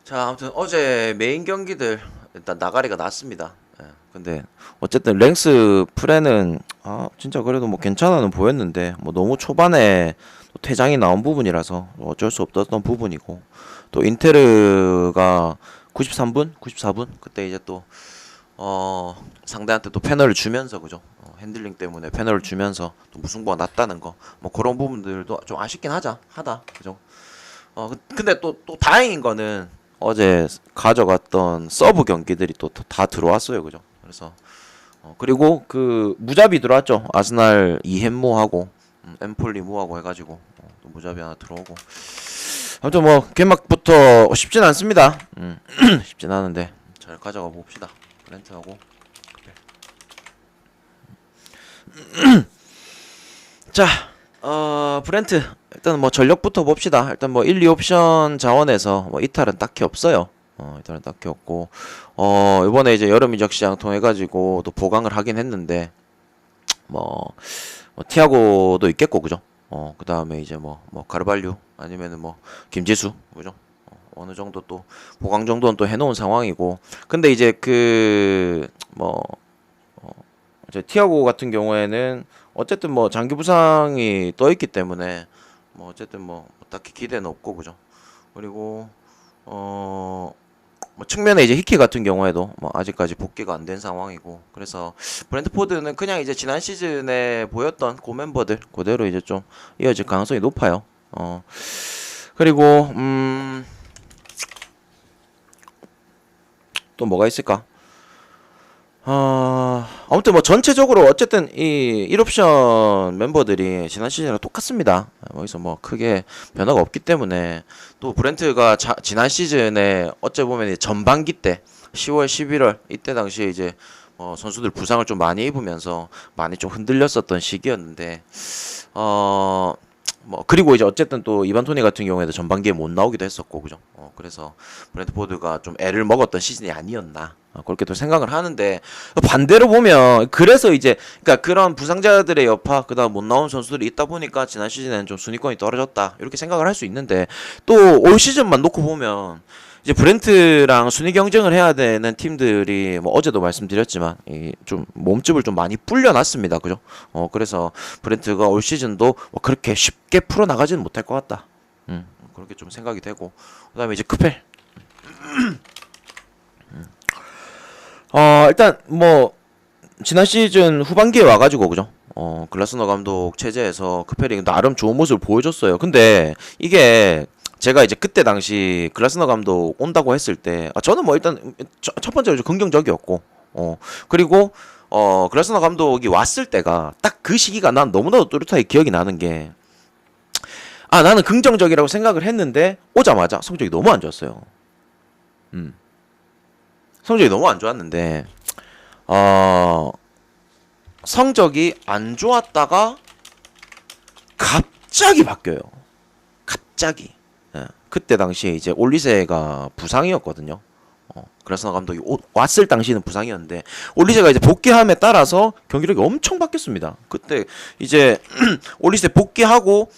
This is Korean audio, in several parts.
자, 아무튼 어제 메인 경기들 일단 나가리가 났습니다. 예, 근데 어쨌든 랭스 프레는 진짜 그래도 뭐 괜찮아는 보였는데 뭐 너무 초반에 또 퇴장이 나온 부분이라서 어쩔 수 없었던 부분이고, 또 인테르가 93분, 94분 그때 이제 또 상대한테 또 페널을 주면서, 그죠? 핸들링 때문에 페널을 주면서 또 무승부가 났다는 거, 뭐 그런 부분들도 좀 아쉽긴 하다, 그죠? 근데 또 다행인 거는 어제 가져갔던 서브 경기들이 또 다 들어왔어요, 그죠? 그래서 그리고 그 무자비 들어왔죠. 아스날 이헨모하고 엠폴리 모하고 해가지고 또 무자비 하나 들어오고. 아무튼 뭐 개막부터 쉽진 않습니다. 쉽진 않은데 잘 가져가 봅시다. 브렌트하고. 자, 브렌트 일단 뭐 전력부터 봅시다. 일단 뭐 1, 2옵션 자원에서 뭐 이탈은 딱히 없어요. 이탈은 딱히 없고, 이번에 이제 여름 이적 시장 통해 가지고 또 보강을 하긴 했는데, 뭐 티아고도 있겠고, 그죠? 그다음에 이제 뭐 가르발류 아니면은 뭐 김지수, 그죠? 어느 정도 또 보강 정도는 또 해놓은 상황이고. 근데 이제 이제 티아고 같은 경우에는 어쨌든 뭐 장기 부상이 떠 있기 때문에 뭐 어쨌든 뭐 딱히 기대는 없고, 그죠? 그리고 뭐 측면에 이제 히키 같은 경우에도 뭐 아직까지 복귀가 안 된 상황이고, 그래서 브랜트포드는 그냥 이제 지난 시즌에 보였던 그 멤버들 그대로 이제 좀 이어질 가능성이 높아요. 그리고 또 뭐가 있을까? 아무튼 뭐 전체적으로 어쨌든 이 1옵션 멤버들이 지난 시즌이랑 똑같습니다. 여기서 뭐 크게 변화가 없기 때문에, 또 브랜트가 지난 시즌에 어째 보면 전반기 때 10월, 11월 이때 당시에 이제 선수들 부상을 좀 많이 입으면서 많이 좀 흔들렸었던 시기였는데, 뭐 그리고 이제 어쨌든 또 이반 토니 같은 경우에도 전반기에 못 나오기도 했었고, 그죠? 그래서 브랜트포드가 좀 애를 먹었던 시즌이 아니었나, 그렇게 또 생각을 하는데, 반대로 보면 그래서 이제 그러니까 그런 부상자들의 여파, 그다음 못 나온 선수들이 있다 보니까 지난 시즌에는 좀 순위권이 떨어졌다, 이렇게 생각을 할 수 있는데, 또 올 시즌만 놓고 보면 이제 브랜트랑 순위 경쟁을 해야 되는 팀들이 뭐 어제도 말씀드렸지만 좀 몸집을 좀 많이 불려놨습니다, 그죠? 그래서 브랜트가 올 시즌도 뭐 그렇게 쉽게 풀어 나가지는 못할 것 같다. 그렇게 좀 생각이 되고, 그다음에 이제 크펠. 일단 뭐 지난 시즌 후반기에 와가지고, 그죠? 글라스너 감독 체제에서 크펠이 나름 좋은 모습을 보여줬어요. 근데 이게 제가 이제 그때 당시 글라스너 감독 온다고 했을 때, 저는 뭐 일단 첫 번째로 좀 긍정적이었고, 그리고 글라스너 감독이 왔을 때가 딱 그 시기가 난 너무나도 또렷하게 기억이 나는 게, 나는 긍정적이라고 생각을 했는데 오자마자 성적이 너무 안 좋았어요. 성적이 너무 안 좋았는데, 성적이 안 좋았다가 갑자기 바뀌어요. 갑자기. 예. 그때 당시에 이제 올리세가 부상이었거든요. 그래서 감독이 왔을 당시는 부상이었는데, 올리세가 이제 복귀함에 따라서 경기력이 엄청 바뀌었습니다. 그때 이제 올리세 복귀하고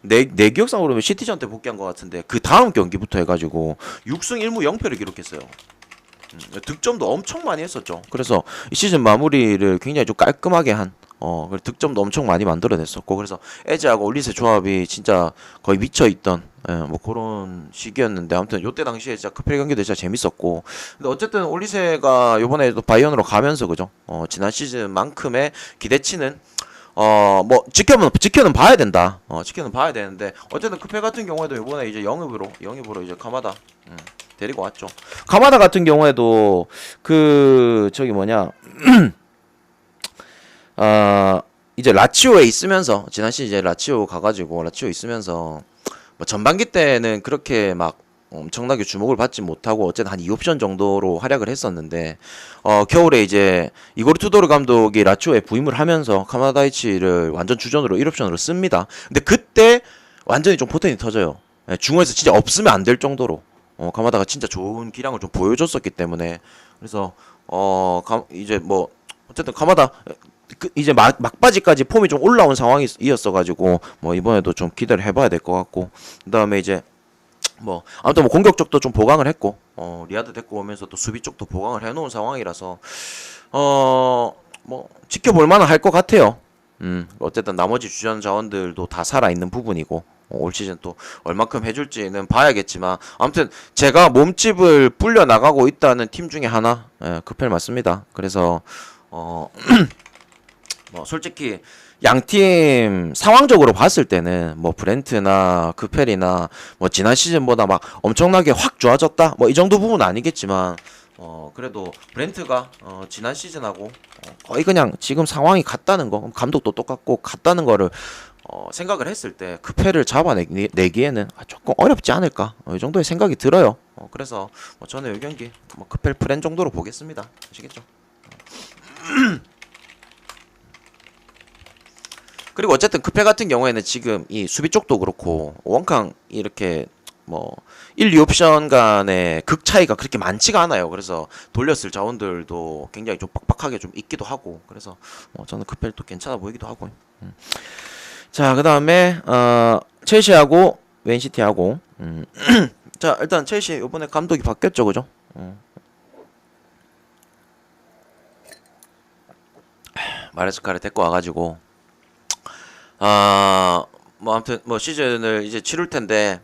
내 기억상으로는 시티전때 복귀한 것 같은데, 그 다음 경기부터 해가지고 6승 1무 0패를 기록했어요. 득점도 엄청 많이 했었죠. 그래서 이 시즌 마무리를 굉장히 좀 깔끔하게 한, 득점도 엄청 많이 만들어냈었고, 그래서 에즈하고 올리세 조합이 진짜 거의 미쳐있던, 뭐 그런 시기였는데, 아무튼 요때 당시에 진짜 크펠 경기도 진짜 재밌었고, 근데 어쨌든 올리세가 요번에 또 바이언으로 가면서, 그죠? 지난 시즌만큼의 기대치는 뭐 지켜는 봐야 된다. 지켜는 봐야 되는데, 어쨌든 크펠 같은 경우에도 이번에 이제 영입으로 이제 가마다 데리고 왔죠. 가마다 같은 경우에도 이제 라치오에 있으면서, 지난 시즌 이제 라치오 가가지고 라치오 있으면서 뭐 전반기 때는 그렇게 막 엄청나게 주목을 받지 못하고 어쨌든 한 2옵션 정도로 활약을 했었는데, 겨울에 이제 이고르 투도르 감독이 라치오에 부임을 하면서 카마다이치를 완전 주전으로 1옵션으로 씁니다. 근데 그때 완전히 좀 포텐이 터져요. 중원에서 진짜 없으면 안 될 정도로 가마다가 진짜 좋은 기량을 좀 보여줬었기 때문에, 그래서 이제 뭐 어쨌든 가마다 이제 막바지까지 폼이 좀 올라온 상황이었어 가지고 뭐 이번에도 좀 기대를 해봐야 될 것 같고, 그다음에 이제 뭐 아무튼 뭐 공격 쪽도 좀 보강을 했고, 리아드 데리고 오면서 또 수비 쪽도 보강을 해놓은 상황이라서 뭐 지켜볼 만은 할 것 같아요. 어쨌든 나머지 주전 자원들도 다 살아있는 부분이고, 올 시즌 또 얼만큼 해줄지는 봐야겠지만, 아무튼 제가 몸집을 불려 나가고 있다는 팀 중에 하나, 예, 크펠 맞습니다. 그래서 뭐 솔직히 양팀 상황적으로 봤을 때는 뭐 브렌트나 크펠이나 뭐 지난 시즌보다 막 엄청나게 확 좋아졌다 뭐 이 정도 부분은 아니겠지만, 그래도 브렌트가 지난 시즌하고 거의 그냥 지금 상황이 같다는 거, 감독도 똑같고 같다는 거를 생각을 했을 때 크펠을 잡아내기에는 조금 어렵지 않을까, 이 정도의 생각이 들어요. 그래서 뭐 저는 이 경기 뭐 크펠 프렌 정도로 보겠습니다. 아시겠죠? 그리고 어쨌든 크펠 같은 경우에는 지금 이 수비 쪽도 그렇고 원캉 이렇게 뭐 1, 2옵션 간의 극 차이가 그렇게 많지가 않아요. 그래서 돌렸을 자원들도 굉장히 좀 빡빡하게 좀 있기도 하고, 그래서 저는 크펠도 괜찮아 보이기도 하고. 자, 그 다음에 첼시하고 맨시티하고, 자, 일단 첼시 이번에 감독이 바뀌었죠, 그죠? 마레스카를 데리고 와가지고 뭐 아무튼 뭐 시즌을 이제 치룰 텐데,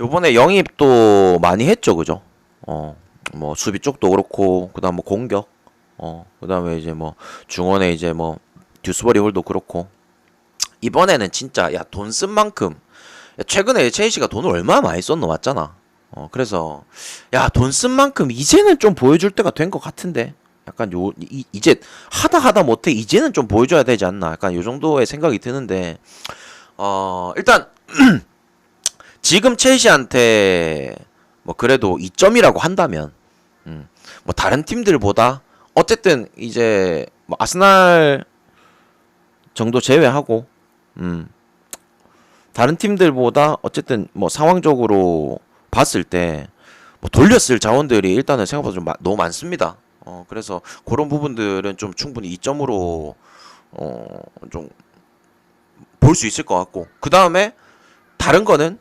요번에 영입도 많이 했죠, 그죠? 뭐 수비 쪽도 그렇고, 그다음 뭐 공격, 그다음에 이제 뭐 중원에 이제 뭐 듀스버리 홀도 그렇고, 이번에는 진짜 야 돈 쓴 만큼, 야, 최근에 첼시가 돈을 얼마나 많이 썼노 맞잖아. 그래서 야 돈 쓴 만큼 이제는 좀 보여줄 때가 된 것 같은데, 약간 이제 하다 못해 이제는 좀 보여줘야 되지 않나, 약간 요 정도의 생각이 드는데, 일단 지금 첼시한테 뭐 그래도 2점이라고 한다면, 뭐 다른 팀들보다 어쨌든 이제 뭐 아스날 정도 제외하고, 다른 팀들보다 어쨌든 뭐 상황적으로 봤을 때 뭐 돌렸을 자원들이 일단은 생각보다 좀 너무 많습니다. 그래서 그런 부분들은 좀 충분히 2점으로 좀 볼 수 있을 것 같고, 그 다음에 다른 거는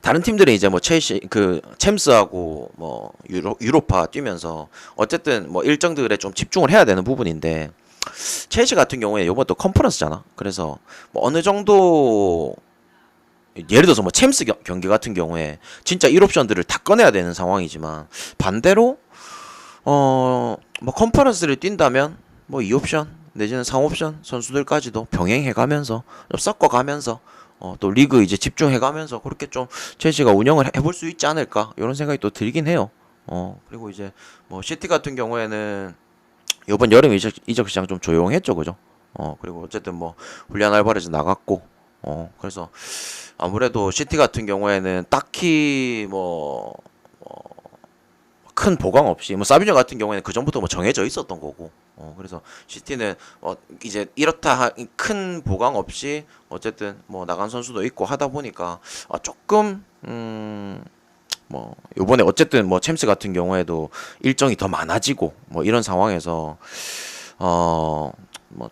다른 팀들은 이제 뭐 첼시 그 챔스하고 뭐 유로파 뛰면서 어쨌든 뭐 일정들에 좀 집중을 해야 되는 부분인데, 첼시 같은 경우에 이번 또 컨퍼런스잖아. 그래서 뭐 어느 정도 예를 들어서 뭐 챔스 경기 같은 경우에 진짜 1옵션들을 다 꺼내야 되는 상황이지만, 반대로 뭐 컨퍼런스를 뛴다면 뭐 2옵션 내지는 3옵션 선수들까지도 병행해가면서 좀 섞어가면서 또 리그 이제 집중해가면서 그렇게 좀 첼시가 운영을 해볼 수 있지 않을까, 이런 생각이 또 들긴 해요. 그리고 이제 뭐 시티 같은 경우에는 이번 여름 이적 시장 좀 조용했죠, 그죠? 그리고 어쨌든 뭐 훌리안 알바레즈 나갔고, 그래서 아무래도 시티 같은 경우에는 딱히 뭐 큰 보강 없이, 뭐 사비뇨 같은 경우에는 그 전부터 뭐 정해져 있었던 거고, 그래서 시티는 이제 이렇다 큰 보강 없이 어쨌든 뭐 나간 선수도 있고 하다 보니까 조금 뭐 요번에 어쨌든 뭐 챔스 같은 경우에도 일정이 더 많아지고 뭐 이런 상황에서 뭐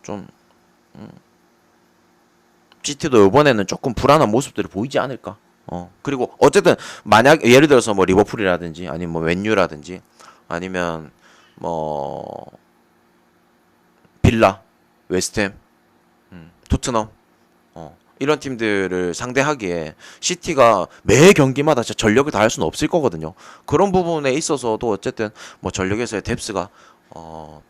좀 시티도 요번에는 조금 불안한 모습들을 보이지 않을까. 그리고 어쨌든 만약 예를 들어서 뭐 리버풀이라든지 아니면 뭐 맨유라든지 아니면 뭐 빌라, 웨스트햄, 토트넘, 이런 팀들을 상대하기에 시티가 매 경기마다 진짜 전력을 다할 수는 없을 거거든요. 그런 부분에 있어서도 어쨌든 뭐 전력에서의 뎁스가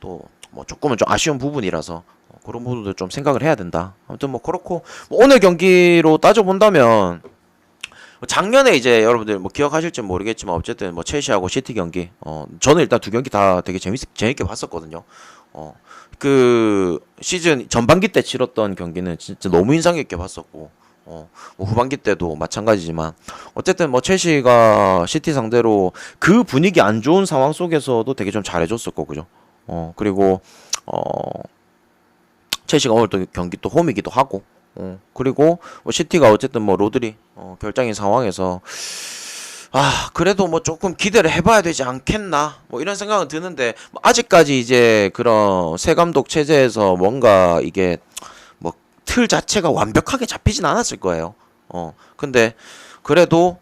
또 뭐 조금은 좀 아쉬운 부분이라서 그런 부분도 좀 생각을 해야 된다. 아무튼 뭐 그렇고, 뭐 오늘 경기로 따져 본다면 작년에 이제 여러분들 뭐 기억하실지 모르겠지만 어쨌든 뭐 첼시하고 시티 경기, 저는 일단 두 경기 다 되게 재밌게 봤었거든요. 그 시즌 전반기 때 치렀던 경기는 진짜 너무 인상 깊게 봤었고, 뭐 후반기 때도 마찬가지지만 어쨌든 뭐 첼시가 시티 상대로 그 분위기 안 좋은 상황 속에서도 되게 좀 잘해줬었고, 그죠? 그리고 첼시가 오늘 또 경기 또 홈이기도 하고, 그리고 뭐 시티가 어쨌든 뭐 로드리 결장인 상황에서 그래도 뭐 조금 기대를 해봐야 되지 않겠나? 뭐 이런 생각은 드는데, 뭐 아직까지 이제 그런 새 감독 체제에서 뭔가 이게 뭐 틀 자체가 완벽하게 잡히진 않았을 거예요. 근데 그래도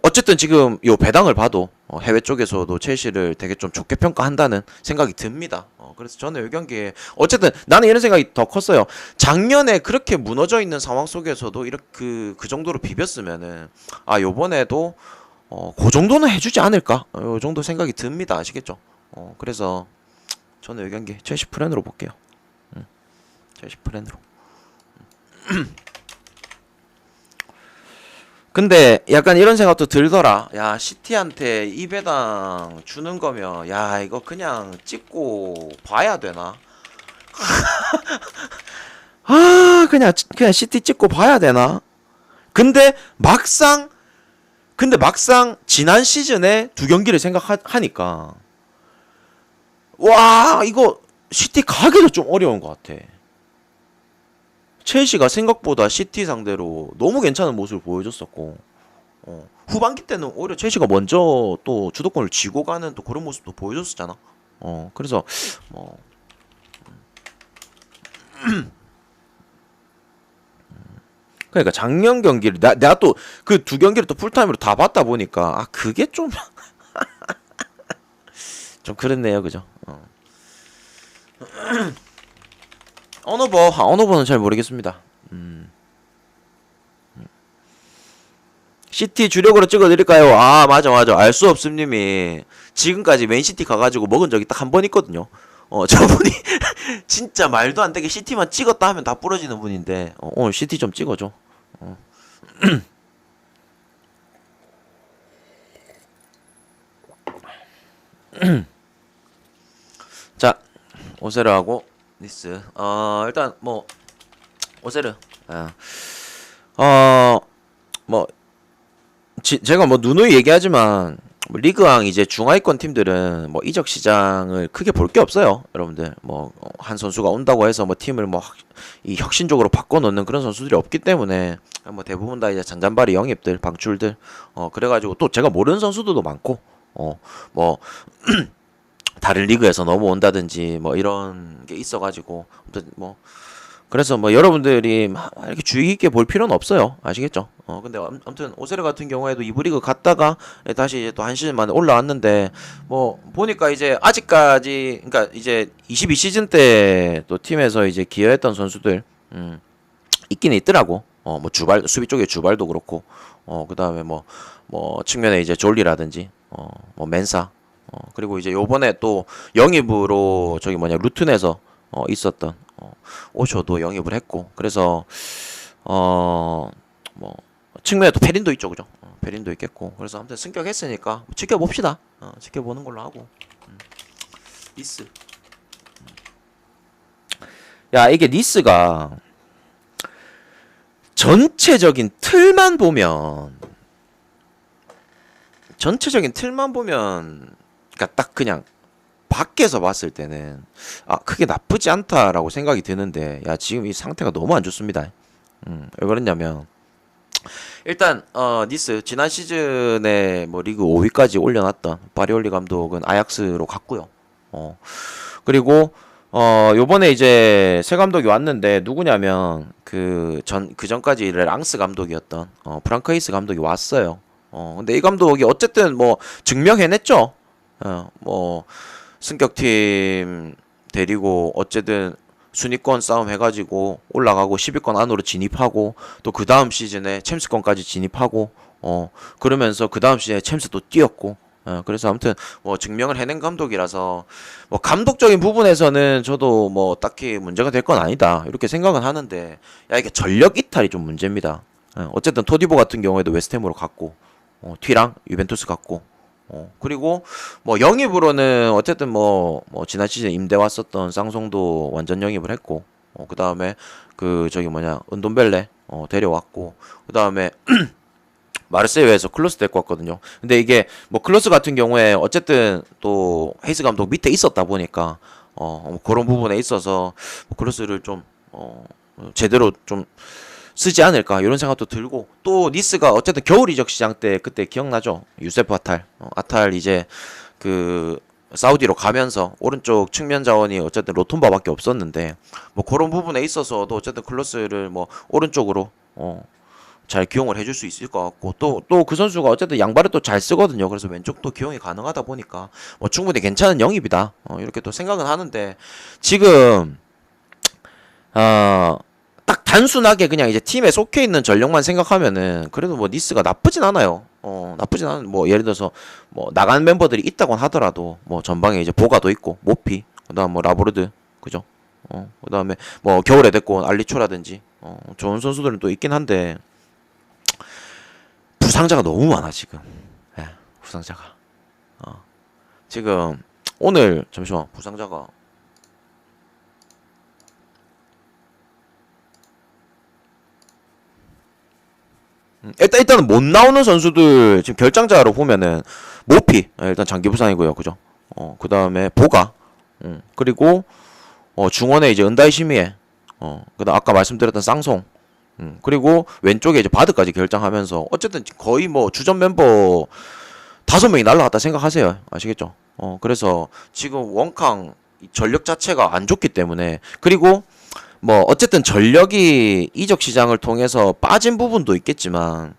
어쨌든 지금 요 배당을 봐도 해외 쪽에서도 첼시를 되게 좀 좋게 평가한다는 생각이 듭니다. 그래서 저는 이 경기에 어쨌든 나는 이런 생각이 더 컸어요. 작년에 그렇게 무너져 있는 상황 속에서도 이렇게 그 정도로 비볐으면은 요번에도 그 정도는 해주지 않을까? 요 정도 생각이 듭니다. 아시겠죠? 그래서 저는 이 경기 첼시 프랜으로 볼게요. 첼시 프랜으로. 근데 약간 이런 생각도 들더라. 야, 시티한테 이 배당 주는 거면, 야, 이거 그냥 찍고 봐야 되나? 그냥 시티 찍고 봐야 되나? 근데 막상, 지난 시즌에 두 경기를 생각하니까, 와, 이거 시티 가기도 좀 어려운 것 같아. 첼시가 생각보다 시티 상대로 너무 괜찮은 모습을 보여줬었고, 후반기 때는 오히려 첼시가 먼저 또 주도권을 쥐고 가는 또 그런 모습도 보여줬었잖아. 그래서 뭐 그러니까 작년 경기를 내가 또 그 두 경기를 또 풀타임으로 다 봤다 보니까 그게 좀 좀 그렇네요, 그죠? 언어버는 잘 모르겠습니다. 시티 주력으로 찍어드릴까요? 맞아. 알 수 없음님이 지금까지 맨시티 가가지고 먹은 적이 딱 한 번 있거든요. 저분이 진짜 말도 안 되게 시티만 찍었다 하면 다 부러지는 분인데, 오늘 시티 좀 찍어줘. 자, 오세르하고 니스. 일단 뭐 오세르. 뭐 제가 뭐 누누이 얘기하지만 뭐 리그왕 이제 중하위권 팀들은 뭐 이적 시장을 크게 볼 게 없어요, 여러분들. 뭐 한 선수가 온다고 해서 뭐 팀을 뭐 이 혁신적으로 바꿔 놓는 그런 선수들이 없기 때문에 뭐 대부분 다 이제 잔잔바리 영입들, 방출들. 그래가지고 또 제가 모르는 선수들도 많고, 뭐 다른 리그에서 넘어온다든지 뭐 이런 게 있어가지고 아무튼 뭐 그래서 뭐 여러분들이 막 이렇게 주의 깊게 볼 필요는 없어요. 아시겠죠? 근데 아무튼 오세르 같은 경우에도 이부 리그 갔다가 다시 이제 또 한 시즌 만에 올라왔는데 뭐 보니까 이제 아직까지 그러니까 이제 22시즌 때 또 팀에서 이제 기여했던 선수들 있긴 있더라고. 뭐 주발 수비 쪽에 주발도 그렇고 그다음에 뭐 측면에 이제 졸리라든지 뭐 멘사 그리고 이제 요번에 또 영입으로 저기 뭐냐 루튼에서 있었던 오쇼도 영입을 했고 그래서 뭐 측면에 또 페린도 있죠, 그죠? 페린도 있겠고 그래서 아무튼 승격했으니까 지켜봅시다. 지켜보는 걸로 하고. 니스. 야, 이게 니스가 전체적인 틀만 보면 그러니까 딱 그냥 밖에서 봤을 때는 크게 나쁘지 않다라고 생각이 드는데 야, 지금 이 상태가 너무 안 좋습니다. 왜 그러냐면 일단 니스 지난 시즌에 뭐 리그 5위까지 올려놨던 바리올리 감독은 아약스로 갔고요. 그리고 요번에 이제 새 감독이 왔는데 누구냐면 그 전까지 랑스 감독이었던 프랑크이스 감독이 왔어요. 근데 이 감독이 어쨌든 뭐 증명해냈죠. 뭐 승격팀 데리고 어쨌든 순위권 싸움 해가지고 올라가고 10위권 안으로 진입하고 또 그 다음 시즌에 챔스권까지 진입하고 그러면서 그 다음 시즌에 챔스 또 뛰었고 그래서 아무튼 뭐 증명을 해낸 감독이라서 뭐 감독적인 부분에서는 저도 뭐 딱히 문제가 될 건 아니다 이렇게 생각은 하는데 야, 이게 전력 이탈이 좀 문제입니다. 어쨌든 토디보 같은 경우에도 웨스트햄으로 갔고 튀랑 유벤투스 갔고 그리고 뭐 영입으로는 어쨌든 뭐 지난 시즌 임대 왔었던 쌍송도 완전 영입을 했고 그 다음에 그 저기 뭐냐 은돈벨레 데려왔고 그 다음에 마르세유에서 클로스 데리고 왔거든요. 근데 이게 뭐 클로스 같은 경우에 어쨌든 또 헤이스 감독 밑에 있었다 보니까 그런 부분에 있어서 뭐 클로스를 좀 제대로 좀 쓰지 않을까 이런 생각도 들고 또 니스가 어쨌든 겨울 이적 시장 때 그때 기억나죠? 유세프 아탈 아탈 이제 그 사우디로 가면서 오른쪽 측면 자원이 어쨌든 로톤바밖에 없었는데 뭐 그런 부분에 있어서도 어쨌든 클로스를 뭐 오른쪽으로 잘 기용을 해줄 수 있을 것 같고 또 그 선수가 어쨌든 양발을 또 잘 쓰거든요. 그래서 왼쪽도 기용이 가능하다 보니까 뭐 충분히 괜찮은 영입이다 이렇게 또 생각은 하는데 지금 딱 단순하게 그냥 이제 팀에 속해 있는 전력만 생각하면은 그래도 뭐 니스가 나쁘진 않아요. 나쁘진 않은 뭐 예를 들어서 뭐 나간 멤버들이 있다곤 하더라도 뭐 전방에 이제 보가도 있고 모피 그다음 뭐 라보르드 그죠? 그다음에 뭐 겨울에 됐고 알리초라든지 좋은 선수들은 또 있긴 한데 부상자가 너무 많아 지금. 예, 부상자가. 지금 오늘 잠시만 부상자가 일단은 못 나오는 선수들 지금 결장자로 보면은 모피 일단 장기 부상이고요, 그죠? 그 다음에 보가, 그리고 중원에 이제 은다이시미에, 그다음 아까 말씀드렸던 쌍송, 그리고 왼쪽에 이제 바드까지 결장하면서 어쨌든 거의 뭐 주전 멤버 5명이 날라갔다 생각하세요, 아시겠죠? 그래서 지금 원캉 전력 자체가 안 좋기 때문에 그리고 뭐 어쨌든 전력이 이적 시장을 통해서 빠진 부분도 있겠지만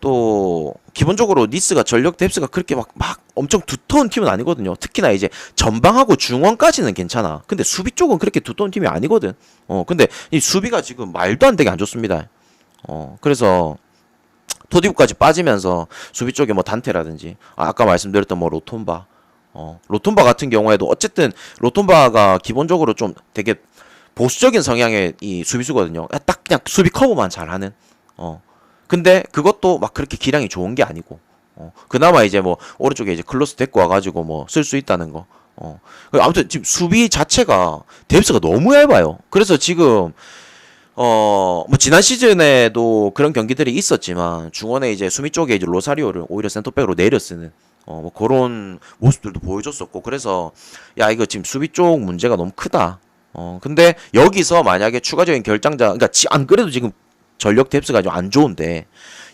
또 기본적으로 니스가 전력 뎁스가 그렇게 막 엄청 두터운 팀은 아니거든요. 특히나 이제 전방하고 중원까지는 괜찮아. 근데 수비 쪽은 그렇게 두터운 팀이 아니거든. 근데 이 수비가 지금 말도 안 되게 안 좋습니다. 그래서 토디브까지 빠지면서 수비 쪽에 뭐 단테라든지 아까 말씀드렸던 뭐 로톤바 로톤바 같은 경우에도 어쨌든 로톤바가 기본적으로 좀 되게 보수적인 성향의 이 수비수거든요. 딱 그냥 수비 커버만 잘하는. 근데 그것도 막 그렇게 기량이 좋은 게 아니고. 그나마 이제 뭐 오른쪽에 이제 클로스 데리고 와가지고 뭐 쓸 수 있다는 거. 아무튼 지금 수비 자체가 뎁스가 너무 얇아요. 그래서 지금 뭐 지난 시즌에도 그런 경기들이 있었지만 중원에 이제 수비 쪽에 이제 로사리오를 오히려 센터백으로 내려 쓰는 뭐 그런 모습들도 보여줬었고 그래서 야 이거 지금 수비 쪽 문제가 너무 크다. 근데 여기서 만약에 추가적인 결장자, 그러니까 안 그래도 지금 전력 뎁스가 좀 안 좋은데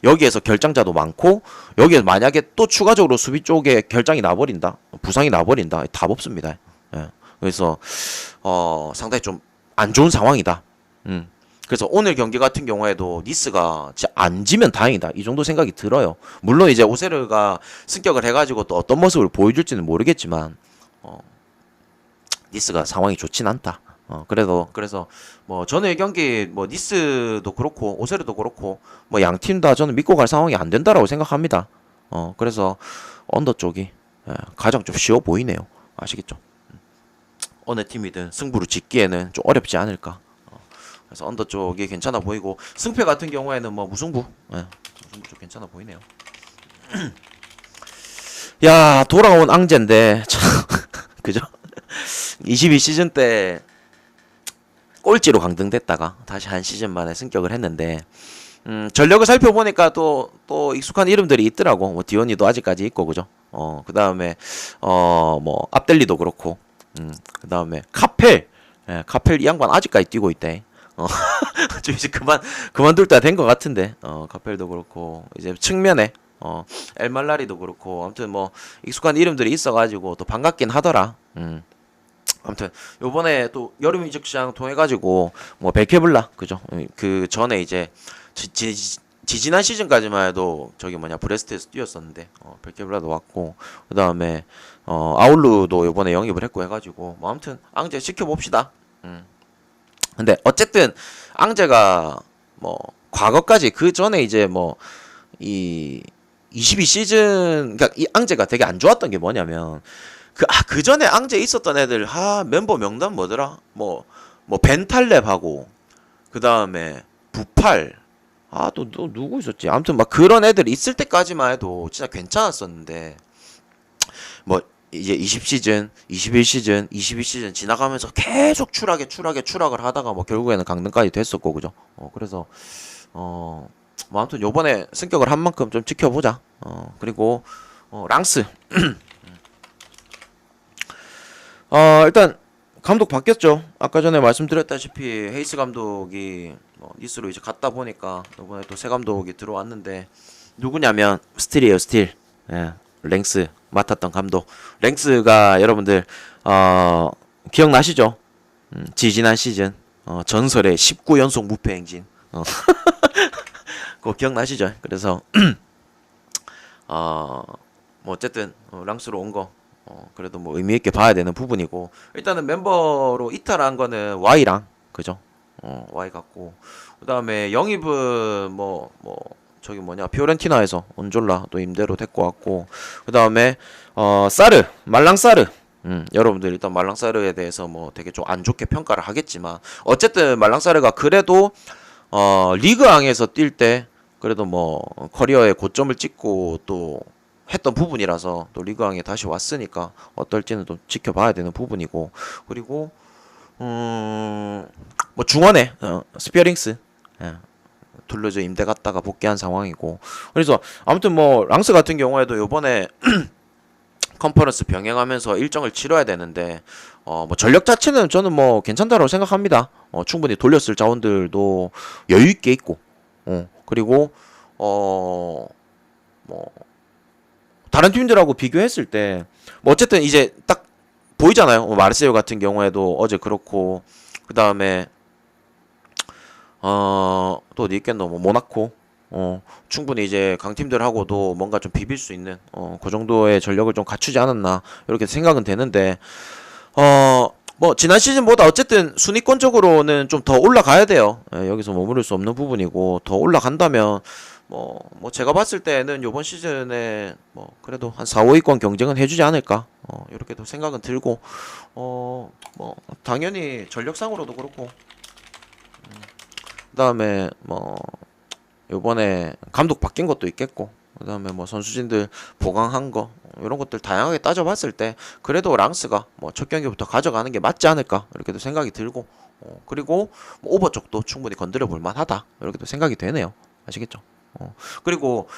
여기에서 결장자도 많고 여기에 만약에 또 추가적으로 수비 쪽에 결장이 나버린다, 부상이 나버린다, 답 없습니다. 예. 그래서 상당히 좀 안 좋은 상황이다. 그래서 오늘 경기 같은 경우에도 니스가 진짜 안 지면 다행이다 이 정도 생각이 들어요. 물론 이제 오세르가 승격을 해가지고 또 어떤 모습을 보여줄지는 모르겠지만 니스가 상황이 좋진 않다. 그래서 뭐 저는 이 경기 뭐 니스도 그렇고 오세르도 그렇고 뭐 양 팀 다 저는 믿고 갈 상황이 안 된다라고 생각합니다. 그래서 언더 쪽이 가장 좀 쉬워 보이네요. 아시겠죠? 어느 팀이든 승부를 짓기에는 좀 어렵지 않을까. 그래서 언더 쪽이 괜찮아 보이고 승패 같은 경우에는 뭐 무승부, 무승부 좀 괜찮아 보이네요. 야 돌아온 앙제인데 참 그죠? 22시즌 때 꼴찌로 강등됐다가 다시 한 시즌 만에 승격을 했는데 전력을 살펴보니까 또 익숙한 이름들이 있더라고. 뭐 디오니도 아직까지 있고 그죠? 그다음에 뭐 압델리도 그렇고 그다음에 카펠 카펠 이 양반 아직까지 뛰고 있대. 좀 이제 그만둘 때 된 것 같은데 카펠도 그렇고 이제 측면에 엘말라리도 그렇고 아무튼 뭐 익숙한 이름들이 있어가지고 또 반갑긴 하더라. 아무튼 요번에 또 여름 이적 시장 통해 가지고 뭐 벨케블라 그죠? 그 전에 이제 지지난 시즌까지만 해도 저기 뭐냐 브레스트에서 뛰었었는데 벨케블라도 왔고 그다음에 아울루도 요번에 영입을 했고 해가지고 뭐 아무튼 앙제 지켜봅시다. 근데 어쨌든 앙제가 뭐 과거까지 그 전에 이제 뭐 이 22시즌 그러니까 이 앙제가 되게 안 좋았던 게 뭐냐면 그 전에 앙제 있었던 애들 멤버 명단 뭐더라? 뭐 벤탈랩하고 그다음에 부팔 또 누구 있었지? 아무튼 막 그런 애들 있을 때까지만 해도 진짜 괜찮았었는데 뭐 이제 20시즌, 21시즌, 22시즌 지나가면서 계속 추락을 하다가 뭐 결국에는 강등까지 됐었고 그죠? 그래서 뭐 아무튼 요번에 승격을 한 만큼 좀 지켜보자. 그리고 랑스 일단 감독 바뀌었죠. 아까 전에 말씀드렸다시피 헤이스 감독이 니스로 이제 갔다 보니까 이번에 또 새 감독이 들어왔는데 누구냐면 스틸이에요, 스틸. 예, 랭스 맡았던 감독. 랭스가 여러분들 기억나시죠? 지지난 시즌 전설의 19연속 무패 행진. 그거 기억나시죠? 그래서 뭐 어쨌든 랑스로 온 거 그래도 뭐 의미 있게 봐야 되는 부분이고 일단은 멤버로 이탈한 거는 Y랑 그죠? Y 같고 그다음에 영입은 뭐 저기 뭐냐 피오렌티나에서 온졸라 또 임대로 데리고 왔고 그다음에 사르 말랑사르 여러분들 일단 말랑사르에 대해서 뭐 되게 좀 안 좋게 평가를 하겠지만 어쨌든 말랑사르가 그래도 리그왕에서 뛸 때 그래도 뭐 커리어의 고점을 찍고 또 했던 부분이라서 또 리그왕에 다시 왔으니까 어떨지는 또 지켜봐야 되는 부분이고 그리고 뭐 중원에 스피어링스 예, 툴루즈 임대 갔다가 복귀한 상황이고 그래서 아무튼 뭐 랑스 같은 경우에도 요번에 컨퍼런스 병행하면서 일정을 치러야 되는데 뭐 전력 자체는 저는 뭐 괜찮다고 생각합니다. 충분히 돌렸을 자원들도 여유 있게 있고 그리고 뭐 다른 팀들하고 비교했을 때 뭐 어쨌든 이제 딱 보이잖아요. 마르세유 같은 경우에도 어제 그렇고 그 다음에 또 어디 있겠노 뭐 모나코 충분히 이제 강팀들하고도 뭔가 좀 비빌 수 있는 그 정도의 전력을 좀 갖추지 않았나 이렇게 생각은 되는데 뭐 지난 시즌보다 어쨌든 순위권적으로는 좀 더 올라가야 돼요. 여기서 머무를 수 없는 부분이고 더 올라간다면 뭐 제가 봤을 때는 요번 시즌에 뭐 그래도 한 4, 5위권 경쟁은 해주지 않을까 이렇게도 생각은 들고 뭐 당연히 전력상으로도 그렇고 그다음에 뭐 요번에 감독 바뀐 것도 있겠고 그다음에 뭐 선수진들 보강한 거 이런 것들 다양하게 따져봤을 때 그래도 랑스가 뭐 첫 경기부터 가져가는 게 맞지 않을까 이렇게도 생각이 들고 그리고 뭐 오버 쪽도 충분히 건드려 볼 만하다 이렇게도 생각이 되네요. 아시겠죠? 그리고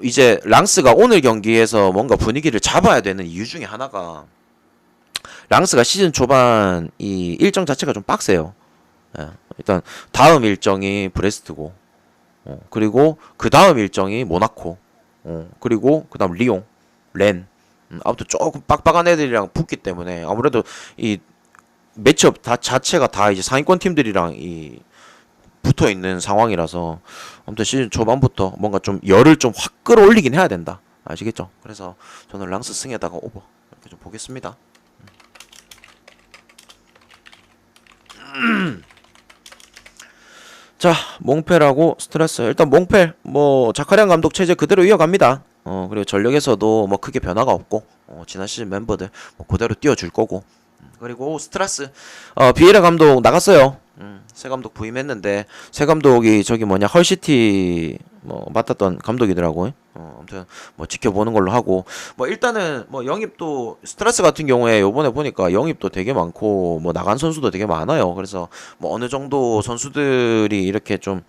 이제 랑스가 오늘 경기에서 뭔가 분위기를 잡아야 되는 이유 중에 하나가 랑스가 시즌 초반 이 일정 자체가 좀 빡세요. 예, 일단 다음 일정이 브레스트고 그리고 그 다음 일정이 모나코 그리고 그 다음 리옹 렌 아무튼 조금 빡빡한 애들이랑 붙기 때문에 아무래도 이 매치업 다 자체가 다 이제 상위권 팀들이랑 이 붙어 있는 상황이라서 아무튼 시즌 초반부터 뭔가 좀 열을 좀 확 끌어올리긴 해야 된다. 아시겠죠? 그래서 저는 랑스 승에다가 오버 이렇게 좀 보겠습니다. 자, 몽펠하고 스트레스. 일단 몽펠 뭐 자카리안 감독 체제 그대로 이어갑니다. 그리고 전력에서도 뭐 크게 변화가 없고 지난 시즌 멤버들 뭐 그대로 띄워줄 거고 그리고 스트라스 비에라 감독 나갔어요. 새 감독 부임했는데 새 감독이 저기 뭐냐 헐시티 뭐 맡았던 감독이더라고요. 아무튼 뭐 지켜보는 걸로 하고 뭐 일단은 뭐 영입도 스트라스 같은 경우에 요번에 보니까 영입도 되게 많고 뭐 나간 선수도 되게 많아요. 그래서 뭐 어느 정도 선수들이 이렇게 좀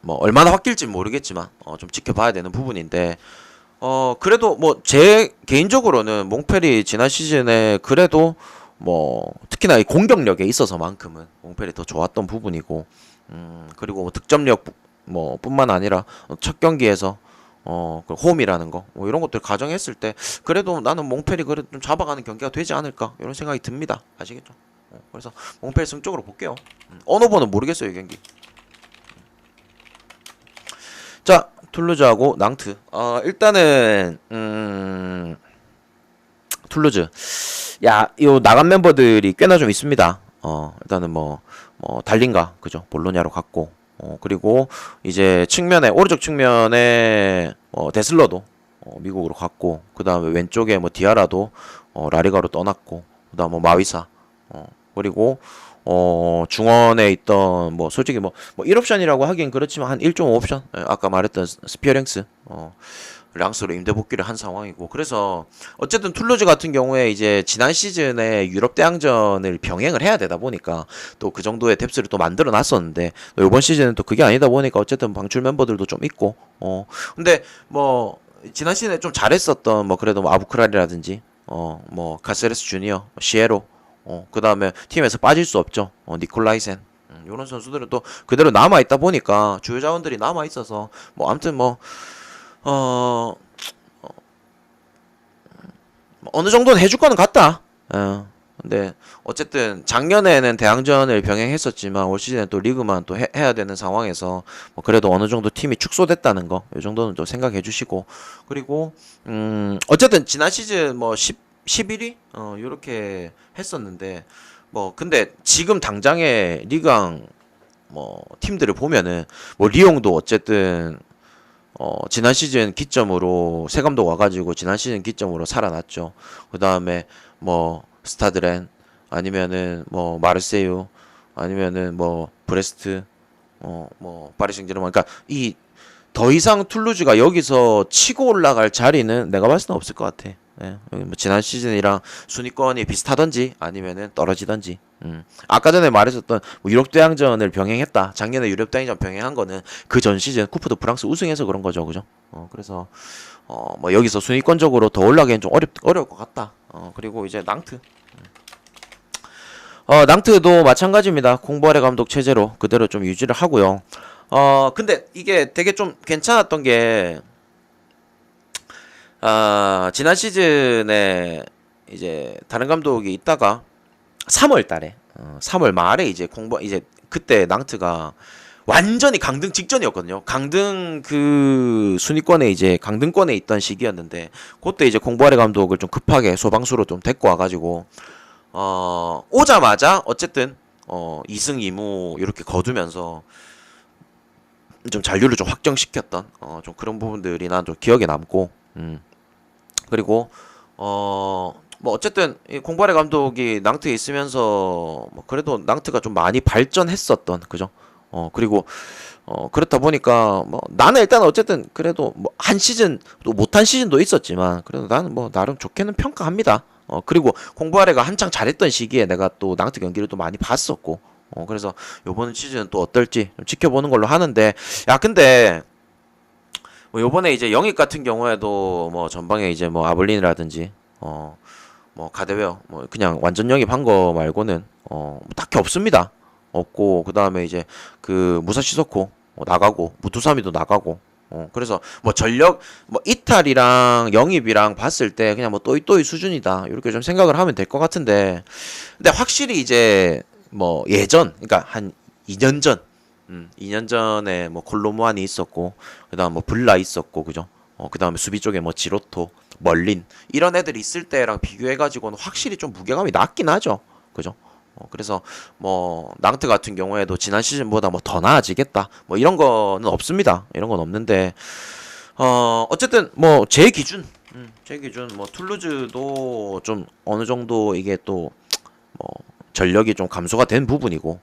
뭐 얼마나 바뀔지 모르겠지만 좀 지켜봐야 되는 부분인데 그래도 뭐 제 개인적으로는 몽펠이 지난 시즌에 그래도 뭐 특히나 이 공격력에 있어서만큼은 몽펠이 더 좋았던 부분이고 그리고 뭐 득점력 뭐 뿐만 아니라 첫 경기에서 그 홈이라는 거 뭐 이런 것들 가정했을 때 그래도 나는 몽펠이 그래도 좀 잡아가는 경기가 되지 않을까 이런 생각이 듭니다. 아시겠죠? 그래서 몽펠 승 쪽으로 볼게요. 언오버는 모르겠어요 이 경기. 자 툴루즈하고 낭트. 일단은 툴루즈. 야, 요 나간 멤버들이 꽤나 좀 있습니다. 일단은 뭐 달린가 그죠? 볼로냐로 갔고. 그리고 이제 측면에 오른쪽 측면에 데슬러도 미국으로 갔고. 그다음에 왼쪽에 뭐 디아라도 라리가로 떠났고. 그다음 뭐 마위사. 그리고 중원에 있던 뭐 솔직히 뭐 1옵션이라고 하긴 그렇지만 한 1.5옵션 아까 말했던 스피어랭스 랑스로 임대 복귀를 한 상황이고 그래서 어쨌든 툴루즈 같은 경우에 이제 지난 시즌에 유럽 대항전을 병행을 해야 되다 보니까 또 그 정도의 뎁스를 또 만들어 놨었는데 이번 시즌은 또 그게 아니다 보니까 어쨌든 방출 멤버들도 좀 있고 근데 뭐 지난 시즌에 좀 잘했었던 뭐 그래도 뭐 아부크랄이라든지 뭐 카세레스 주니어 시에로 그 다음에 팀에서 빠질 수 없죠. 니콜라이센. 이런 선수들은 또 그대로 남아 있다 보니까 주요 자원들이 남아 있어서 뭐 아무튼 어, 어느 정도는 해줄 거는 같다. 근데 어쨌든 작년에는 대항전을 병행했었지만 올 시즌에 또 리그만 또 해야 되는 상황에서 뭐 그래도 어느 정도 팀이 축소됐다는 거, 이 정도는 또 생각해 주시고. 그리고 어쨌든 지난 시즌 뭐 11위 요렇게 했었는데 뭐 근데 지금 당장의 리그왕 뭐 팀들을 보면은 뭐 리옹도 어쨌든 지난 시즌 기점으로 새 감독 와가지고 지난 시즌 기점으로 살아났죠. 그 다음에 뭐 스타드렌 아니면은 뭐 마르세유 아니면은 뭐 브레스트 뭐 파리 생제르맹 그러니까 이 더 이상 툴루즈가 여기서 치고 올라갈 자리는 내가 봤을 때는 없을 것 같아. 예, 뭐 지난 시즌이랑 순위권이 비슷하던지 아니면은 떨어지던지. 아까 전에 말했었던 뭐 유럽 대항전을 병행했다. 작년에 유럽 대항전 병행한 거는 그 전 시즌 쿠프도 프랑스 우승해서 그런 거죠, 그죠? 그래서 뭐 여기서 순위권적으로 더 올라가기엔 좀 어려울 것 같다. 그리고 이제 낭트. 낭트도 마찬가지입니다. 공부아래 감독 체제로 그대로 좀 유지를 하고요. 근데 이게 되게 좀 괜찮았던 게, 지난 시즌에 이제 다른 감독이 있다가 3월 달에, 3월 말에 이제 그때 낭트가 완전히 강등 직전이었거든요. 강등 그 순위권에 이제 강등권에 있던 시기였는데, 그때 이제 공부아래 감독을 좀 급하게 소방수로 좀 데리고 와가지고, 오자마자 어쨌든 2승 2무 이렇게 거두면서 좀 잔류를 좀 확정시켰던 좀 그런 부분들이 난 좀 기억에 남고 그리고 뭐 어쨌든 이 공바레 감독이 낭트에 있으면서 뭐 그래도 낭트가 좀 많이 발전했었던 그죠? 그리고 그렇다 보니까 뭐 나는 일단 어쨌든 그래도 뭐 한 시즌 또 못한 시즌도 있었지만 그래도 나는 뭐 나름 좋게는 평가합니다. 그리고 공부아래가 한창 잘했던 시기에 내가 또 낭트 경기를 또 많이 봤었고 그래서 요번 시즌은 또 어떨지 좀 지켜보는 걸로 하는데 야 근데 뭐 요번에 이제 영입 같은 경우에도 뭐 전방에 이제 뭐 아블린이라든지 뭐 가데웨어 뭐 그냥 완전 영입한 거 말고는 뭐 딱히 없습니다. 없고 그다음에 이제 그 무사시소코 나가고 무투사미도 나가고 그래서 뭐 전력 뭐 이탈이랑 영입이랑 봤을 때 그냥 뭐 또이또이 수준이다 이렇게 좀 생각을 하면 될 것 같은데 근데 확실히 이제 뭐 예전 그러니까 한 2년 전 2년 전에 뭐 콜로무안이 있었고 그다음 뭐 블라 있었고 그죠 그다음에 수비 쪽에 뭐 지로토 멀린 이런 애들이 있을 때랑 비교해 가지고는 확실히 좀 무게감이 낮긴 하죠 그죠 그래서 뭐 낭트 같은 경우에도 지난 시즌보다 뭐 더 나아지겠다 뭐 이런 거는 없습니다 이런 건 없는데 어쨌든 뭐 제 기준 뭐 툴루즈도 좀 어느 정도 이게 또 뭐 전력이 좀 감소가 된 부분이고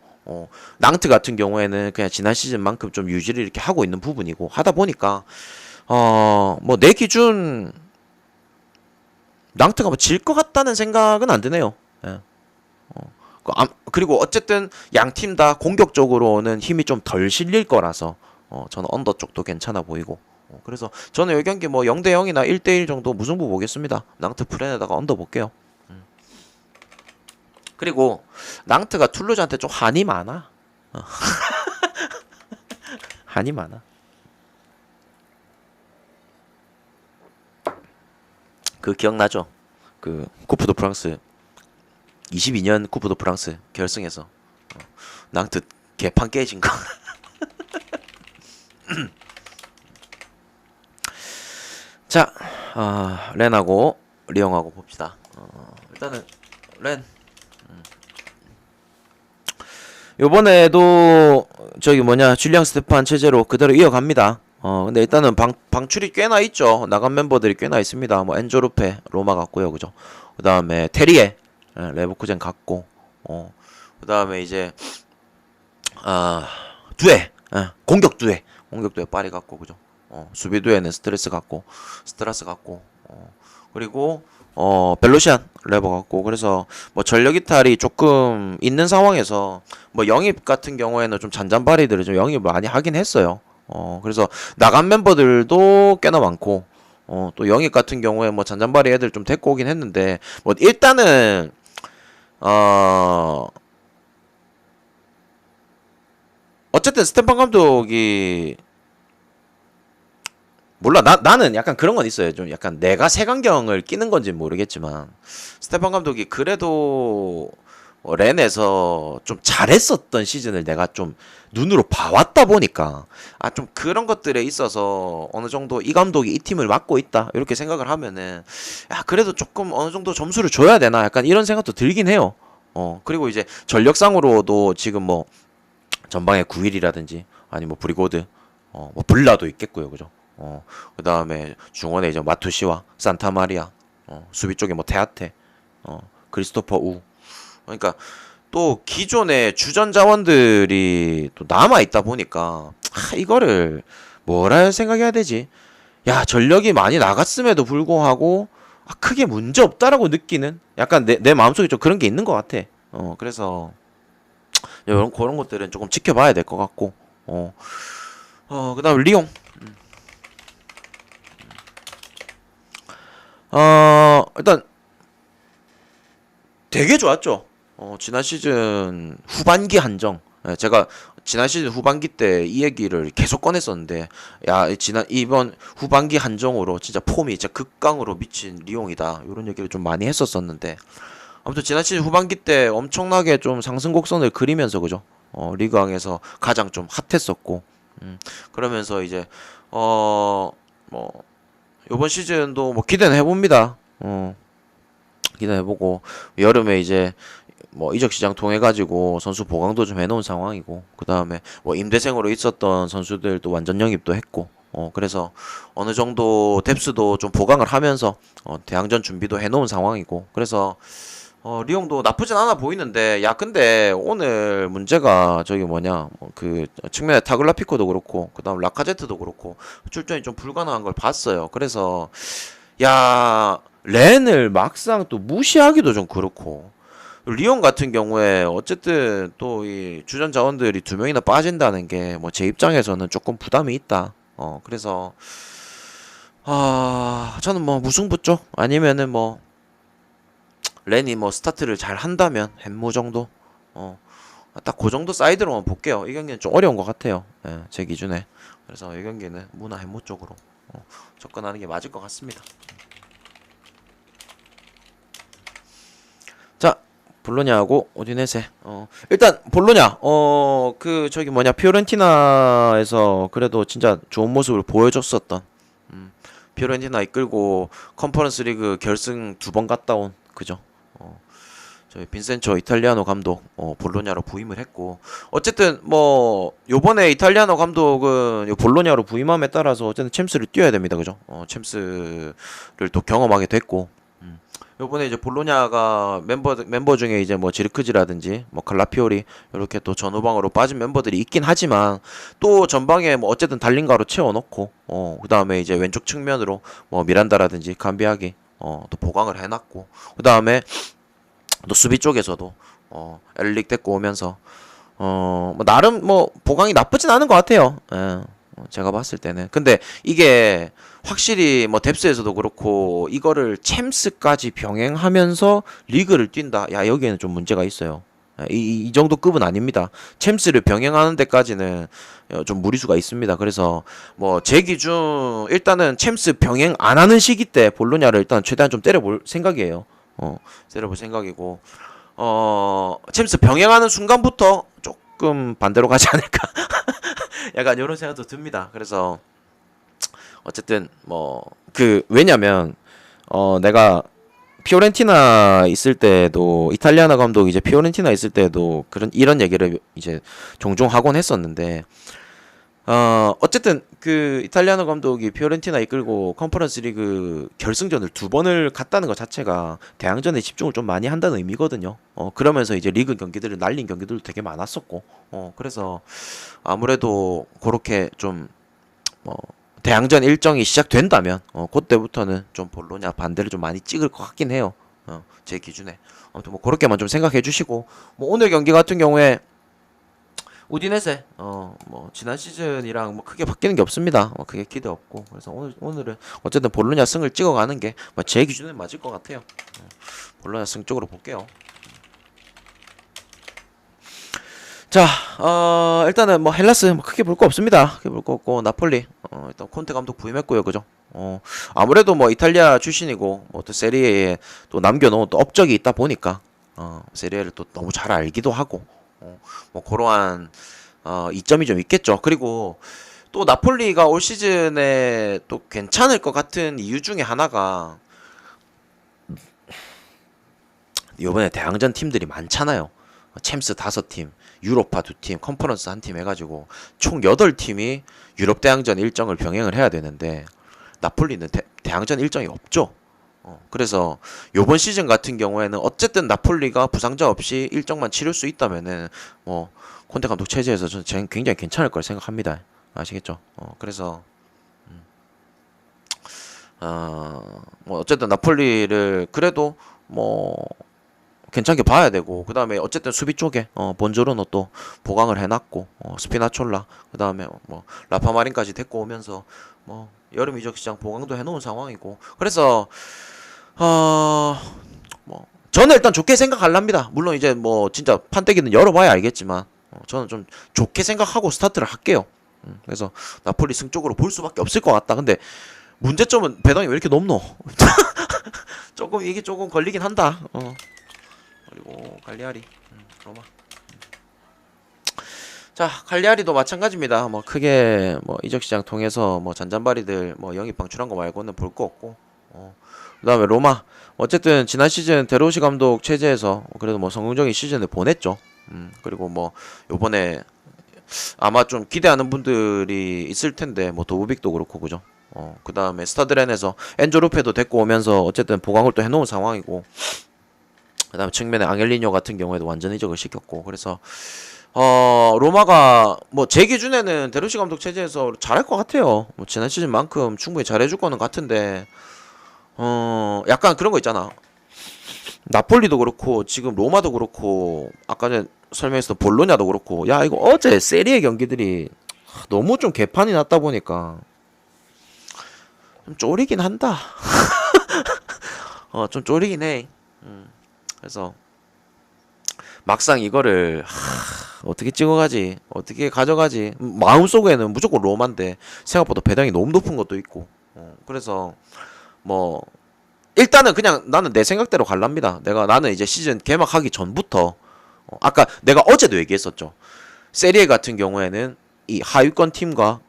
낭트 같은 경우에는 그냥 지난 시즌만큼 좀 유지를 이렇게 하고 있는 부분이고 하다 보니까 뭐 내 기준 낭트가 뭐 질 것 같다는 생각은 안 드네요. 예. 그리고 어쨌든 양 팀 다 공격적으로는 힘이 좀 덜 실릴 거라서 저는 언더 쪽도 괜찮아 보이고 그래서 저는 이 경기 뭐 0대 0이나 1대 1 정도 무승부 보겠습니다. 낭트 프렌에다가 언더 볼게요. 그리고 낭트가 툴루즈한테 좀 한이 많아. 한이 많아. 그 기억나죠? 그 쿠프도 프랑스 22년 쿠프도 프랑스 결승에서 낭트 개판 깨진 거. 자, 렌하고 리옹하고 봅시다. 일단은 렌. 요번에도 저기 뭐냐 줄리앙 스테판 체제로 그대로 이어갑니다. 근데 일단은 방출이 꽤나 있죠. 나간 멤버들이 꽤나 있습니다. 뭐 엔조르페 로마 갔고요, 그죠? 그 다음에 테리에 레버쿠젠 갔고, 그 다음에 이제 두에 공격 두에 파리 갔고, 그죠? 수비 두에는 스트라스 갔고, 그리고 벨로시안 레버 같고 그래서 뭐 전력 이탈이 조금 있는 상황에서 뭐 영입 같은 경우에는 좀 잔잔바리들을 좀 영입을 많이 하긴 했어요. 그래서 나간 멤버들도 꽤나 많고 또 영입 같은 경우에 뭐 잔잔바리 애들 좀 데리고 오긴 했는데 뭐 일단은 어쨌든 스테판 감독이 몰라 나는 약간 그런 건 있어요. 좀 약간 내가 색안경을 끼는 건지 모르겠지만 스테판 감독이 그래도 렌에서 좀 잘했었던 시즌을 내가 좀 눈으로 봐왔다 보니까 좀 그런 것들에 있어서 어느 정도 이 감독이 이 팀을 맡고 있다 이렇게 생각을 하면은 그래도 조금 어느 정도 점수를 줘야 되나 약간 이런 생각도 들긴 해요. 그리고 이제 전력상으로도 지금 뭐 전방에 9일이라든지 아니 뭐 브리고드 뭐 블라도 있겠고요. 그죠? 그다음에 중원에 이제 마투시와 산타마리아 수비 쪽에 뭐 테아테 크리스토퍼 우 그러니까 또 기존의 주전 자원들이 또 남아 있다 보니까 이거를 뭐라 생각해야 되지? 야, 전력이 많이 나갔음에도 불구하고 크게 문제 없다라고 느끼는 약간 내 마음속에 좀 그런 게 있는 것 같아. 그래서 이런 그런 것들은 조금 지켜봐야 될 것 같고. 그다음 리옹. 일단 되게 좋았죠. 지난 시즌 후반기 한정. 제가 지난 시즌 후반기 때 이 얘기를 계속 꺼냈었는데, 이번 후반기 한정으로 진짜 폼이 진짜 극강으로 미친 리옹이다. 이런 얘기를 좀 많이 했었었는데, 아무튼 지난 시즌 후반기 때 엄청나게 좀 상승 곡선을 그리면서, 그죠? 리그왕에서 가장 좀 핫했었고, 그러면서 이제, 뭐, 요번 시즌도 뭐 기대는 해봅니다. 기대해보고 여름에 이제 뭐 이적 시장 통해 가지고 선수 보강도 좀 해놓은 상황이고 그 다음에 뭐 임대생으로 있었던 선수들도 완전 영입도 했고 그래서 어느 정도 뎁스도 좀 보강을 하면서 대항전 준비도 해놓은 상황이고 그래서 리옹도 나쁘진 않아 보이는데 근데 오늘 문제가 저기 뭐냐 그 측면에 타글라피코도 그렇고 그 다음 라카제트도 그렇고 출전이 좀 불가능한 걸 봤어요. 그래서 렌을 막상 또 무시하기도 좀 그렇고 리옹 같은 경우에 어쨌든 또 이 주전 자원들이 두 명이나 빠진다는 게 뭐 제 입장에서는 조금 부담이 있다. 그래서 저는 뭐 무승부 쪽 아니면은 뭐 렌이 뭐 스타트를 잘 한다면 햄무 정도 딱 그 정도 사이드로만 볼게요. 이 경기는 좀 어려운 것 같아요. 제 기준에. 그래서 이 경기는 무나 햄무 쪽으로 접근하는 게 맞을 것 같습니다. 자, 볼로냐하고 오디네세. 일단 볼로냐. 그 저기 뭐냐 피오렌티나에서 그래도 진짜 좋은 모습을 보여줬었던. 피오렌티나 이끌고 컨퍼런스 리그 결승 두 번 갔다 온 그죠. 저희 빈센초 이탈리아노 감독 볼로냐로 부임을 했고 어쨌든 뭐 요번에 이탈리아노 감독은 요 볼로냐로 부임함에 따라서 어쨌든 챔스를 뛰어야 됩니다. 그죠. 챔스를 또 경험하게 됐고 요번에 이제 볼로냐가 멤버 중에 이제 뭐 지르크지라든지 뭐 칼라피오리 이렇게 또 전후방으로 빠진 멤버들이 있긴 하지만 또 전방에 뭐 어쨌든 달린가로 채워놓고 그다음에 이제 왼쪽 측면으로 뭐 미란다라든지 감비아기 또 보강을 해놨고 그다음에 또 수비 쪽에서도 엘릭 데리고 오면서 뭐 나름 뭐 보강이 나쁘진 않은 것 같아요. 제가 봤을 때는. 근데 이게 확실히 뭐 뎁스에서도 그렇고 이거를 챔스까지 병행하면서 리그를 뛴다. 여기에는 좀 문제가 있어요. 이 정도 급은 아닙니다. 챔스를 병행하는 데까지는 좀 무리수가 있습니다. 그래서 뭐 제 기준 일단은 챔스 병행 안 하는 시기 때 볼로냐를 일단 최대한 좀 때려볼 생각이에요. 때려볼 생각이고 챔스 병행하는 순간부터 조금 반대로 가지 않을까. 약간 이런 생각도 듭니다. 그래서 어쨌든 뭐 왜냐면 내가 피오렌티나 있을 때도 이탈리아나 감독 이제 피오렌티나 있을 때도 이런 얘기를 이제 종종 하곤 했었는데 어쨌든 그 이탈리아노 감독이 피오렌티나 이끌고 컨퍼런스 리그 결승전을 두 번을 갔다는 것 자체가 대항전에 집중을 좀 많이 한다는 의미거든요. 그러면서 이제 리그 경기들을 날린 경기들도 되게 많았었고, 그래서 아무래도 그렇게 좀 대항전 일정이 시작된다면 그때부터는 좀 볼로냐 반대를 좀 많이 찍을 것 같긴 해요. 제 기준에. 아무튼 뭐 그렇게만 좀 생각해 주시고 뭐 오늘 경기 같은 경우에 우디네세 뭐 지난 시즌이랑 뭐 크게 바뀌는 게 없습니다. 크게 기대 없고 그래서 오늘은 어쨌든 볼로냐 승을 찍어가는 게 제 기준에 맞을 것 같아요. 볼로냐 승 쪽으로 볼게요. 자, 일단은 뭐 헬라스 뭐 크게 볼 거 없습니다. 크게 볼 거 없고 나폴리 일단 콘테 감독 부임했고요, 그죠? 아무래도 뭐 이탈리아 출신이고 뭐 또 세리에에 또 남겨놓은 또 업적이 있다 보니까 세리에를 또 너무 잘 알기도 하고 뭐 그러한 이점이 좀 있겠죠. 그리고 또 나폴리가 올 시즌에 또 괜찮을 것 같은 이유 중에 하나가 이번에 대항전 팀들이 많잖아요. 챔스 5팀, 유로파 2팀, 컨퍼런스 1팀 해가지고 총 8팀이 유럽 대항전 일정을 병행을 해야 되는데 나폴리는 대항전 일정이 없죠. 그래서 요번 시즌 같은 경우에는 어쨌든 나폴리가 부상자 없이 일정만 치를 수 있다면은 뭐 콘테 감독 체제에서 저는 굉장히 괜찮을 걸 생각합니다. 아시겠죠? 그래서 뭐 어쨌든 나폴리를 그래도 뭐 괜찮게 봐야 되고 그 다음에 어쨌든 수비 쪽에 본조르노 또 보강을 해놨고 스피나촐라 그 다음에 뭐 라파마린까지 데리고 오면서 뭐 여름 이적 시장 보강도 해놓은 상황이고 그래서 뭐 저는 일단 좋게 생각하랍니다. 물론 이제 뭐 진짜 판때기는 열어봐야 알겠지만 저는 좀 좋게 생각하고 스타트를 할게요. 그래서 나폴리 승 쪽으로 볼 수밖에 없을 것 같다. 근데 문제점은 배당이 왜 이렇게 높노? 조금 이게 조금 걸리긴 한다. 그리고 갈리아리, 로마. 자, 갈리아리도 마찬가지입니다. 뭐 크게 뭐 이적 시장 통해서 뭐 잔잔바리들 뭐 영입 방출한 거 말고는 볼 거 없고. 그다음에 로마. 어쨌든 지난 시즌 데로시 감독 체제에서 그래도 뭐 성공적인 시즌을 보냈죠. 그리고 뭐 요번에 아마 좀 기대하는 분들이 있을 텐데 뭐 도우빅도 그렇고 그죠. 그 다음에 스타드렌에서 엔조르페도 데리고 오면서 어쨌든 보강을 또 해놓은 상황이고 그 다음에 측면에 앙헬리뇨 같은 경우에도 완전 이적을 시켰고 그래서 로마가 뭐 제 기준에는 데로시 감독 체제에서 잘할 것 같아요. 뭐 지난 시즌만큼 충분히 잘해줄 거는 같은데 약간 그런 거 있잖아. 나폴리도 그렇고 지금 로마도 그렇고 아까 전에 설명했던 볼로냐도 그렇고 야 이거 어제 세리에 경기들이 너무 좀 개판이 났다 보니까 좀 쪼리긴 한다. 좀 쪼리긴 해. 그래서 막상 이거를 어떻게 찍어가지, 어떻게 가져가지. 마음속에는 무조건 로마인데 생각보다 배당이 너무 높은 것도 있고. 그래서 뭐 일단은 그냥 나는 내 생각대로 갈랍니다. 나는 이제 시즌 개막하기 전부터 아까 내가 어제도 얘기했었죠. 세리에 같은 경우에는 이 하위권 팀과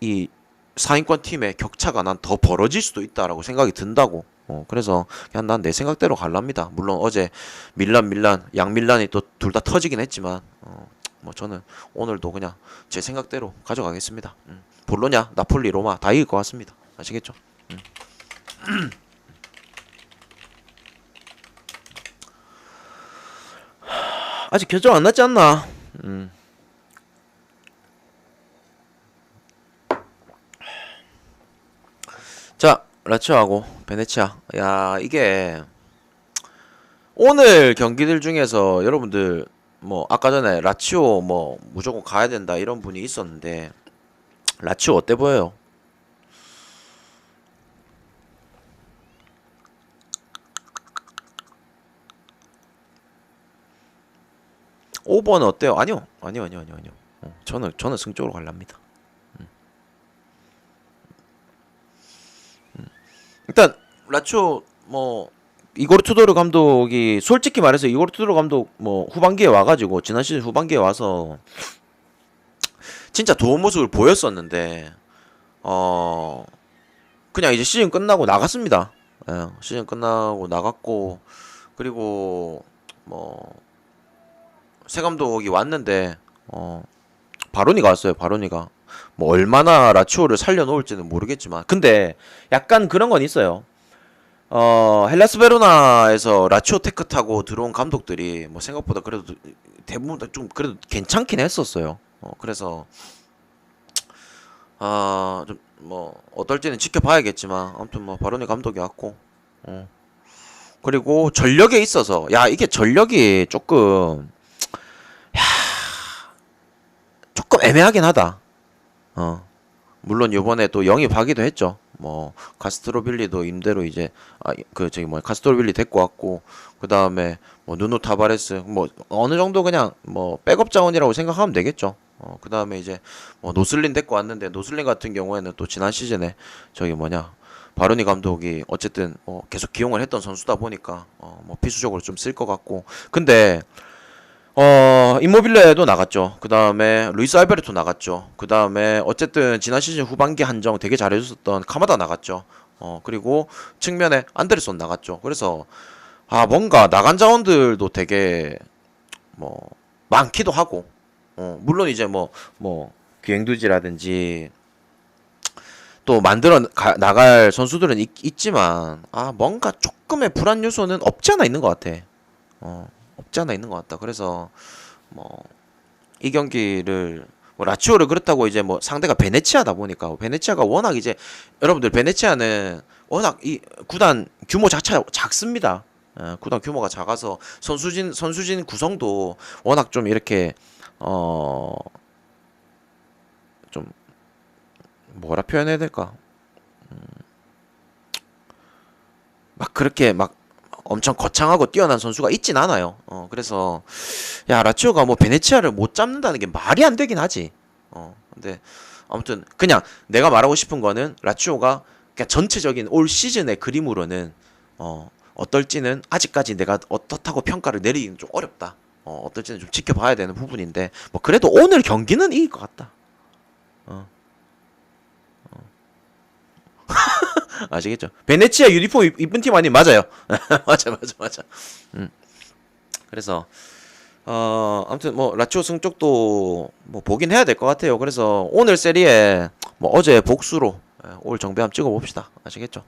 이 상위권 팀의 격차가 난 더 벌어질 수도 있다라고 생각이 든다고. 그래서 그냥 난 내 생각대로 갈랍니다. 물론 어제 양밀란이 또 둘 다 터지긴 했지만 뭐 저는 오늘도 그냥 제 생각대로 가져가겠습니다. 볼로냐, 나폴리, 로마 다 이길 것 같습니다. 아시겠죠? 아직 결정 안 났지 않나? 자, 라치오하고 베네치아. 야, 이게 오늘 경기들 중에서 여러분들 뭐 아까 전에 라치오 뭐 무조건 가야 된다 이런 분이 있었는데 라치오 어때 보여요? 오버는 어때요? 아니요. 아니요. 저는 승적으로 갈랍니다. 일단 라치오 뭐 이고르 투도르 감독이 솔직히 말해서 이고르 투도르 감독 뭐 후반기에 와가지고 지난 시즌 후반기에 와서 진짜 좋은 모습을 보였었는데 그냥 이제 시즌 끝나고 나갔습니다. 예, 시즌 끝나고 나갔고 그리고 뭐 새 감독이 왔는데 바로니가 왔어요. 바로니가 뭐 얼마나 라치오를 살려놓을지는 모르겠지만 근데 약간 그런 건 있어요. 헬라스 베로나에서 라치오 테크 타고 들어온 감독들이 뭐 생각보다 그래도 대부분 다 좀 그래도 괜찮긴 했었어요. 그래서 좀 뭐 어떨지는 지켜봐야겠지만 아무튼 뭐 바로니 감독이 왔고 그리고 전력에 있어서 야 이게 전력이 조금 애매하긴 하다. 물론 요번에 또 영입하기도 했죠. 뭐 카스트로빌리도 임대로 이제 그 저기 뭐 카스트로빌리 데리고 왔고 그 다음에 뭐 누누 타바레스 뭐 어느 정도 그냥 뭐 백업 자원이라고 생각하면 되겠죠. 그 다음에 이제 뭐 노슬린 데리고 왔는데 노슬린 같은 경우에는 또 지난 시즌에 저기 뭐냐 바로니 감독이 어쨌든 계속 기용을 했던 선수다 보니까 뭐 필수적으로 좀 쓸 것 같고 근데 임모빌레도 나갔죠. 그 다음에 루이스 알베르토 나갔죠. 그 다음에 어쨌든 지난 시즌 후반기 한정 되게 잘해줬었던 카마다 나갔죠. 그리고 측면에 안데르손 나갔죠. 그래서 뭔가 나간 자원들도 되게 뭐 많기도 하고 물론 이제 뭐 기행두지라든지 또 나갈 선수들은 있지만 뭔가 조금의 불안 요소는 없지 않아 있는 것 같아. 없지 않아 있는 것 같다. 그래서 뭐 이 경기를 뭐 라치오를 그렇다고 이제 뭐 상대가 베네치아다 보니까 베네치아가 워낙 이제 여러분들 베네치아는 워낙 이 구단 규모 자체가 작습니다. 구단 규모가 작아서 선수진 구성도 워낙 좀 이렇게 좀 뭐라 표현해야 될까? 막 그렇게 막 엄청 거창하고 뛰어난 선수가 있진 않아요. 그래서 야 라치오가 뭐 베네치아를 못 잡는다는 게 말이 안 되긴 하지. 근데 아무튼 그냥 내가 말하고 싶은 거는 라치오가 그냥 전체적인 올 시즌의 그림으로는 어떨지는 아직까지 내가 어떻다고 평가를 내리기는 좀 어렵다. 어떨지는 좀 지켜봐야 되는 부분인데 뭐 그래도 오늘 경기는 이길 것 같다. 어. 아시겠죠? 베네치아 유니폼 입은 팀 아니 맞아요. 맞아. 음. 그래서 아무튼 뭐 라치오 승쪽도 뭐 보긴 해야 될 것 같아요. 그래서 오늘 세리에 뭐 어제 복수로 올 정배 한번 찍어봅시다. 아시겠죠?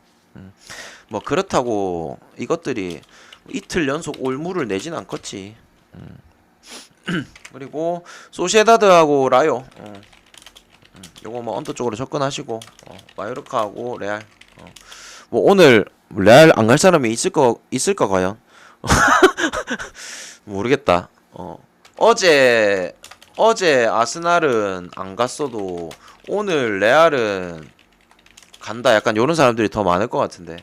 뭐 그렇다고 이것들이 이틀 연속 올무를 내진 않겠지. 그리고 소시에다드하고 라요. 요거 뭐 언더 쪽으로 접근하시고 마요르카하고 레알. 뭐 오늘 레알 안 갈 사람이 있을까 과연? 모르겠다. 어제 아스날은 안 갔어도 오늘 레알은 간다. 약간 요런 사람들이 더 많을 것 같은데.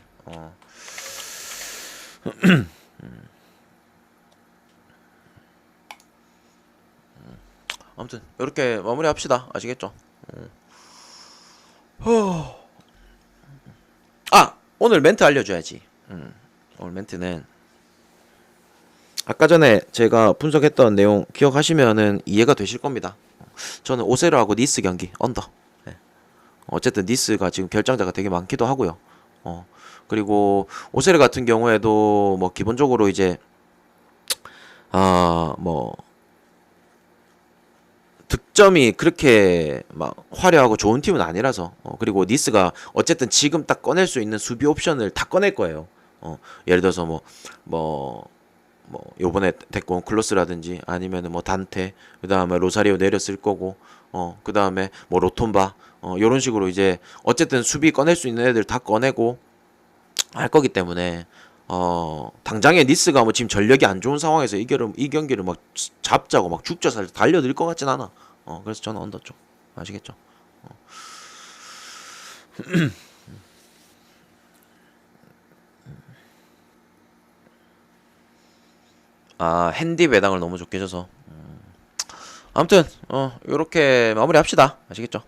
아무튼 이렇게 마무리합시다. 아시겠죠? 오늘 멘트 알려줘야지. 오늘 멘트는 아까 전에 제가 분석했던 내용 기억하시면은 이해가 되실 겁니다. 저는 오세르하고 니스 경기 언더. 네. 어쨌든 니스가 지금 결장자가 되게 많기도 하고요. 그리고 오세르 같은 경우에도 뭐 기본적으로 이제 뭐 득점이 그렇게 막 화려하고 좋은 팀은 아니라서 그리고 니스가 어쨌든 지금 딱 꺼낼 수 있는 수비 옵션을 다 꺼낼 거예요. 예를 들어서 뭐 요번에 데리고 온 클로스라든지 아니면은 뭐 단테 그다음에 로사리오 내렸을 거고 그다음에 뭐 로톤바 요런 식으로 이제 어쨌든 수비 꺼낼 수 있는 애들 다 꺼내고 할 거기 때문에 당장에 니스가 뭐 지금 전력이 안 좋은 상황에서 이 경기를 막 잡자고 막 죽자 살자 달려들 것 같진 않아. 그래서 저는 언더 쪽. 아시겠죠? 핸디 배당을 너무 좋게 해줘서. 아무튼 요렇게 마무리합시다. 아시겠죠?